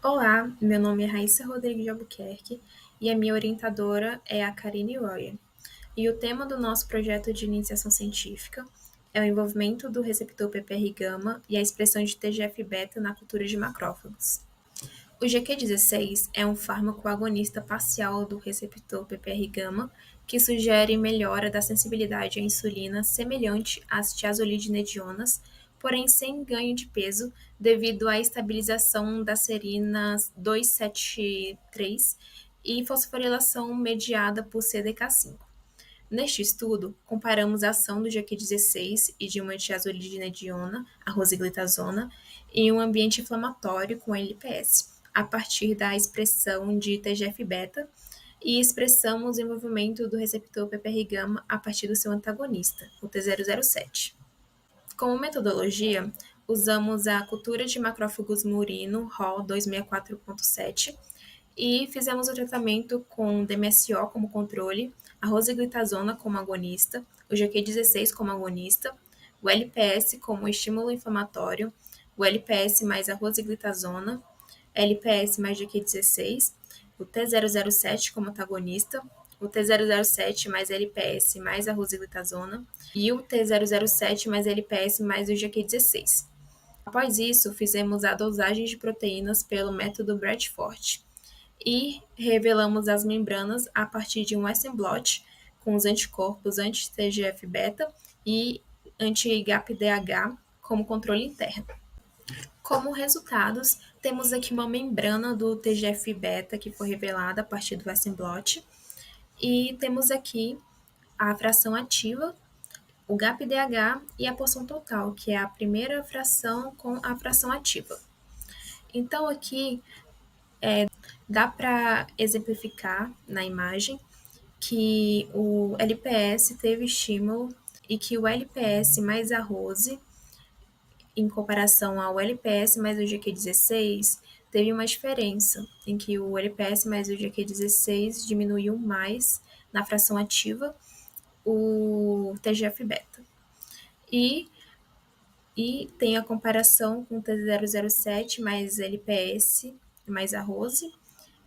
Olá, meu nome é Raíssa Rodrigues de Albuquerque e a minha orientadora é a Karine Royer. E o tema do nosso projeto de iniciação científica é o envolvimento do receptor PPR-gama e a expressão de TGF-beta na cultura de macrófagos. O GQ16 é um fármaco agonista parcial do receptor PPR-gama que sugere melhora da sensibilidade à insulina semelhante às tiazolidinedionas, porém sem ganho de peso devido à estabilização da serina 273 e fosforilação mediada por CDK5. Neste estudo, comparamos a ação do GQ16 e de uma tiazolidinediona, a rosiglitazona, em um ambiente inflamatório com LPS, a partir da expressão de TGF-beta, e expressamos o desenvolvimento do receptor PPR-gama a partir do seu antagonista, o T007. Como metodologia, usamos a cultura de macrófagos murino RO 264.7 e fizemos o tratamento com DMSO como controle, a rosiglitazona como agonista, o GQ16 como agonista, o LPS como estímulo inflamatório, o LPS mais a rosiglitazona, LPS mais GQ16, o T007 como antagonista, o T007 mais LPS mais a rosiglitazona e o T007 mais LPS mais o GQ16. Após isso, fizemos a dosagem de proteínas pelo método Bradford e revelamos as membranas a partir de um Western blot com os anticorpos anti-TGF-beta e anti-GAPDH como controle interno. Como resultados, temos aqui uma membrana do TGF-beta que foi revelada a partir do Western blot e temos aqui a fração ativa, o GAPDH e a porção total, que é a primeira fração com a fração ativa. Então, aqui dá para exemplificar na imagem que o LPS teve estímulo e que o LPS mais a Rose, em comparação ao LPS mais o GQ16, teve uma diferença, em que o LPS mais o GQ16 diminuiu mais na fração ativa o TGF-beta. E tem a comparação com o T007 mais LPS mais a Rose,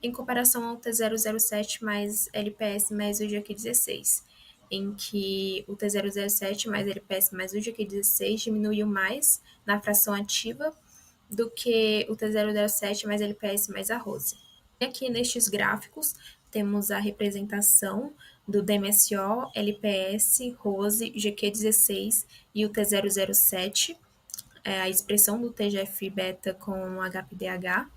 em comparação ao T007 mais LPS mais o GQ16, em que o T007 mais LPS mais o GQ16 diminuiu mais na fração ativa do que o T007 mais LPS mais a Rose. E aqui nestes gráficos temos a representação do DMSO, LPS, Rose, GQ16 e o T007, a expressão do TGF-beta com HPDH,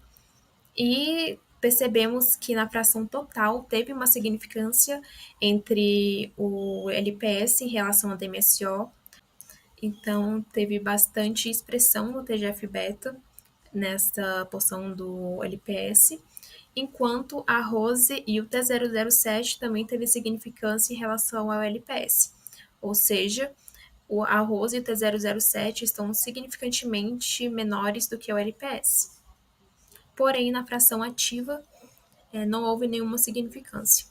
e percebemos que na fração total teve uma significância entre o LPS em relação ao DMSO, então teve bastante expressão no TGF-beta nesta porção do LPS, enquanto a Rose e o T007 também teve significância em relação ao LPS, ou seja, a Rose e o T007 estão significantemente menores do que o LPS. Porém, na fração ativa, não houve nenhuma significância.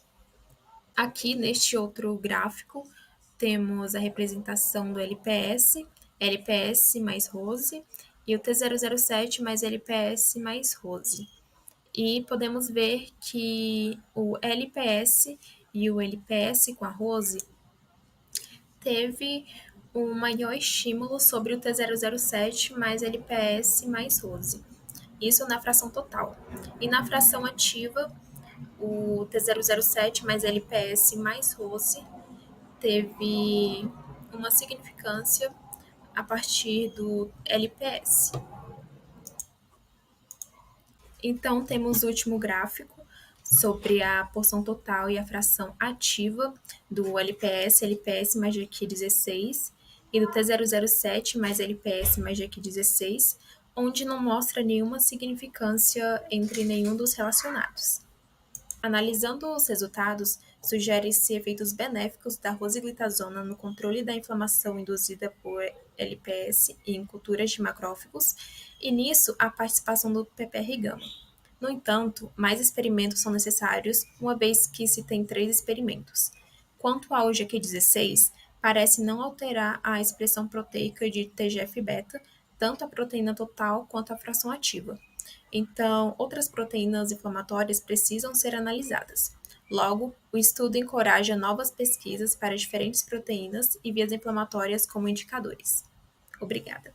Aqui, neste outro gráfico, temos a representação do LPS, LPS mais Rose, e o T007 mais LPS mais Rose. E podemos ver que o LPS e o LPS com a Rose teve um maior estímulo sobre o T007 mais LPS mais Rose. Isso na fração total. E na fração ativa, o T007 mais LPS mais Rose teve uma significância a partir do LPS. Então, temos o último gráfico sobre a porção total e a fração ativa do LPS, LPS mais GQ16 e do T007 mais LPS mais GQ16, onde não mostra nenhuma significância entre nenhum dos relacionados. Analisando os resultados, sugere-se efeitos benéficos da rosiglitazona no controle da inflamação induzida por LPS em culturas de macrófagos, e nisso a participação do PPR-gama. No entanto, mais experimentos são necessários, uma vez que se tem 3 experimentos. Quanto ao GQ16, parece não alterar a expressão proteica de TGF-beta, tanto a proteína total quanto a fração ativa. Então, outras proteínas inflamatórias precisam ser analisadas. Logo, o estudo encoraja novas pesquisas para diferentes proteínas e vias inflamatórias como indicadores. Obrigada.